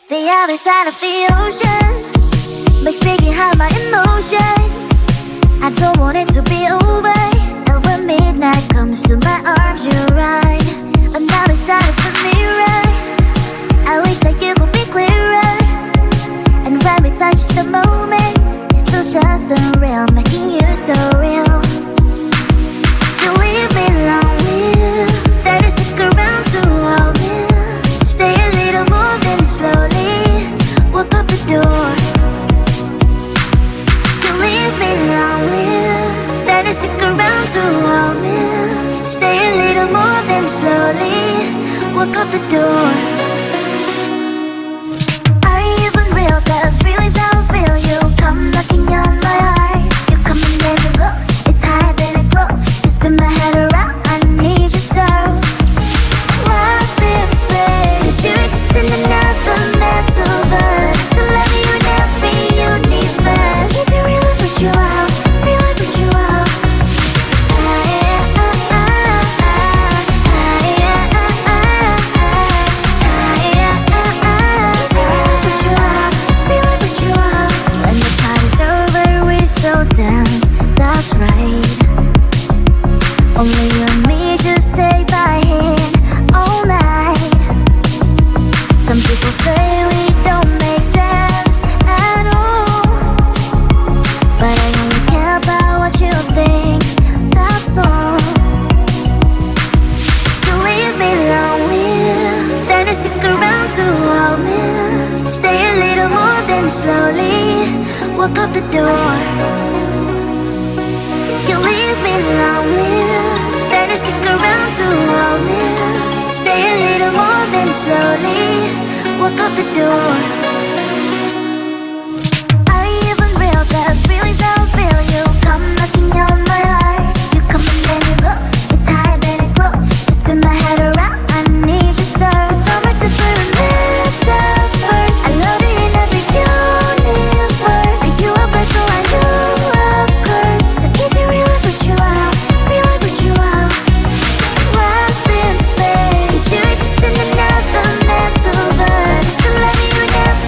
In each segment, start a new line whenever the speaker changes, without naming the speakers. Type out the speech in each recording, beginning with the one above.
The other side of the ocean makes me hide my emotions. I don't want it to be over. And when midnight comes to my arms, you're right. Another side of the mirror, I wish that you could be clearer. And when we touch the moment, it's still just unreal, making you so real. So leave me lonely, better stick around to hold me. Stay a little more than slowly walk up the door. So leave me lonely, better stick around to hold me. Stay a little more than slowly walk up the door. Are you even real? 'Cause feelings how I feel. You come knocking on my heart. You come and then you go. It's high then it's low. You spin my head around. I need you so. Lost in space. You exist in another metaverse. The love you never universe. Is it real if put you out? Real if put you out? When the party's over, we still dance. That's right. Only you and me just take my hand all night. Some people say we don't make sense at all, but I only care about what you think, that's all. So leave me lonely, then just stick around to hold me. Stay a little more than slowly walk out the door. You leave me lonely, then just stick around to hold me. Stay a little more than slowly walk out the door. Are you even real? 'Cause feelings how I feel. You come knocking on my heart. You come and then you go. It's high then it's low. You spin my head around. I need you so. So much different metaphors. I love it in every universe. Are you a bird so I know of course. So is it real if put you out? Real if put you out? Lost in space. You exist in another metaverse. The love you never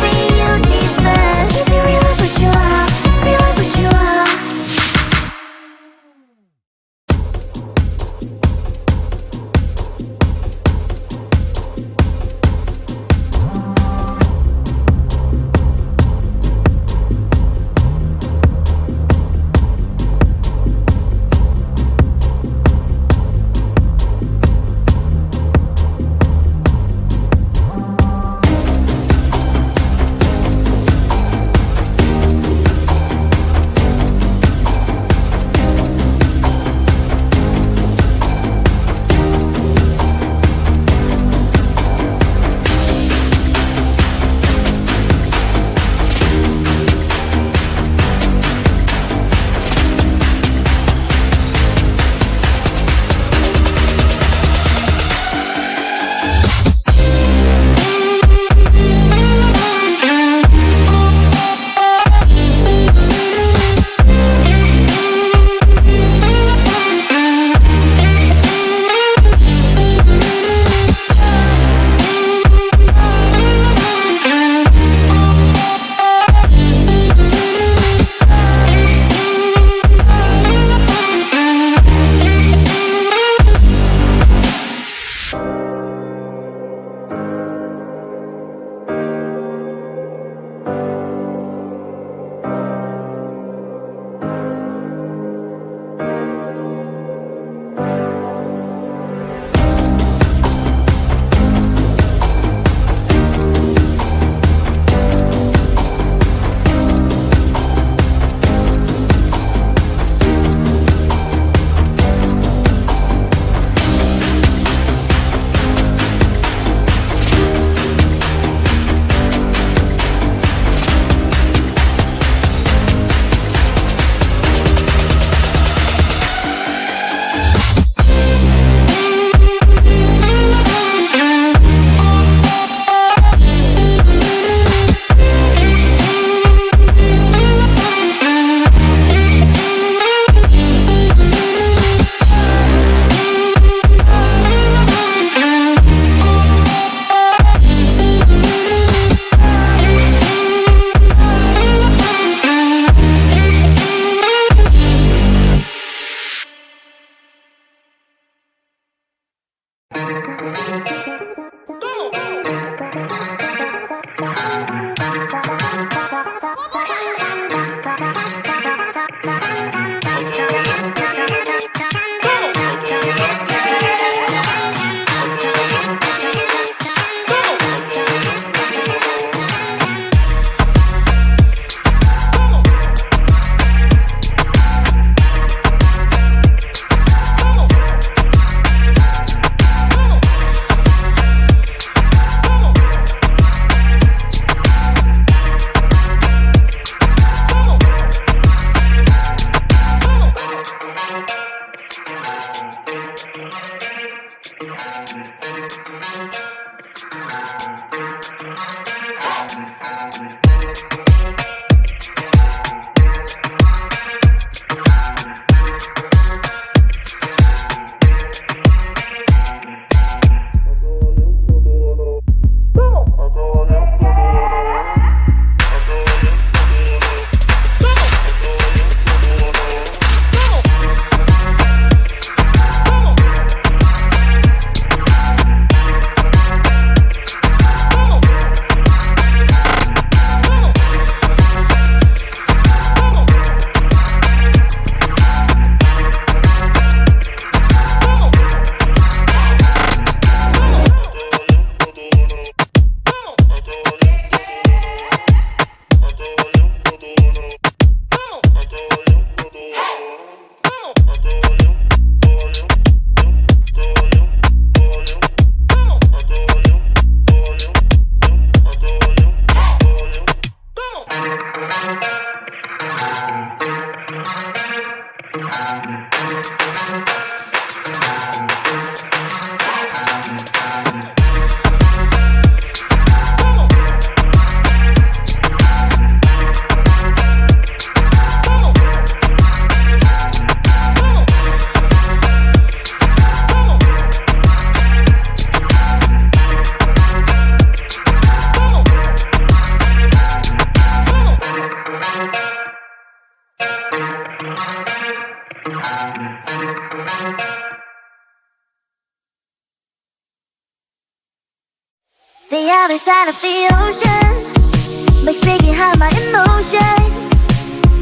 Another side of the ocean makes me get high my emotions.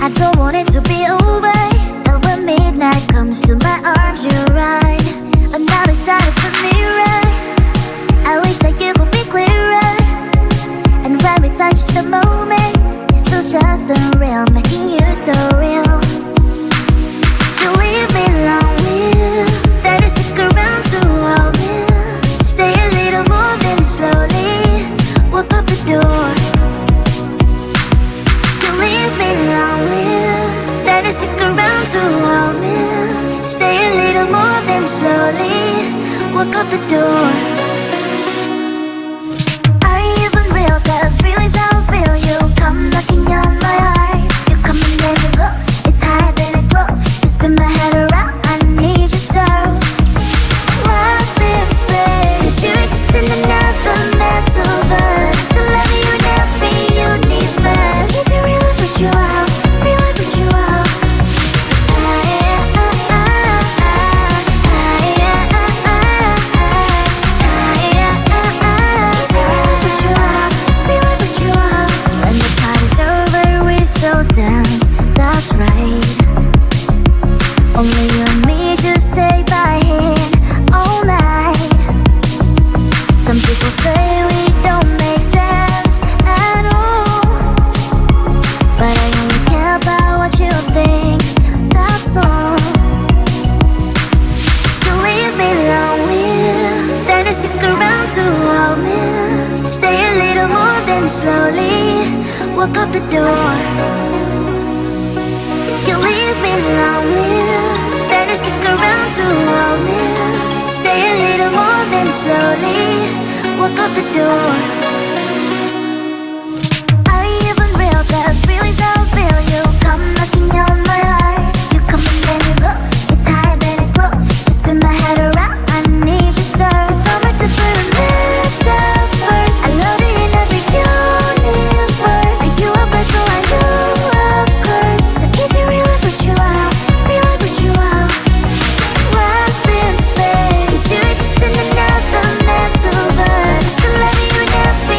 I don't want it to be over. And when midnight comes to my arms, you're right. Another side of the mirror, I wish that you could be clearer. And when we touch the moment, it's still just unreal, making you so real. So leave me lonely, better stick around to hold me. Stay a little more, then slowly walk up the door. So leave me lonely, better stick around to hold me. Stay a little more, then slowly walk up the door. Are you even real? 'Cause feelings how I feel. You come knocking on my heart. You come and then you go. It's high then it's low. You spin my head around. I need you so. Lost in space, 'cause you exist in another metaverse. The love you never universe. Is it real if it's you out? Real if it's you out? When the party's over, we still dance. That's right. Only you and me just take my hand all night. Some people say we don't make sense at all, but I only care about what you think, that's all. So leave me lonely, then stick around to hold me. Stay a little more, then slowly walk out the door. You leave me lonely, better stick around to hold me. Stay a little more, then slowly walk out the door. Are you even real? 'Cause feelings how I feel. You come knocking on my heart. You come and then you go. It's high then it's low. You spin my head around. I need you so. It's so much different metaverse. I love it in every universe. Are you a bird, so I know of course. So is it real if it's you out? Real if it's you out? Lost in space, 'cause you exist in another metaverse. The love you never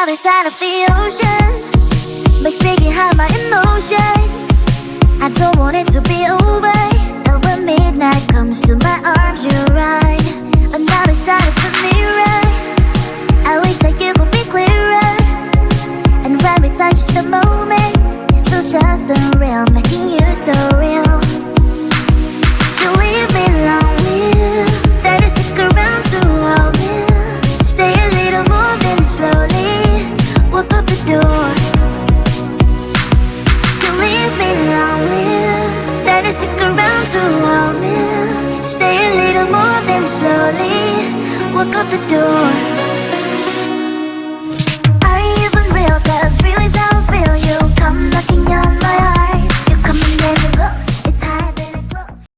Another side of the ocean makes me get high my emotions. I don't want it to be over. And when midnight comes to my arms, you're right. Another side of the mirror, I wish that you could be clearer. And when we touch the moment, it feels just unreal, making you so real. So leave me lonely, better stick around to hold me. Stay a little more, then slowly walk up the door. So leave me lonely, better stick around to hold me. Stay a little more, then slowly walk up the door. Are you even real? 'Cause feelings how I feel.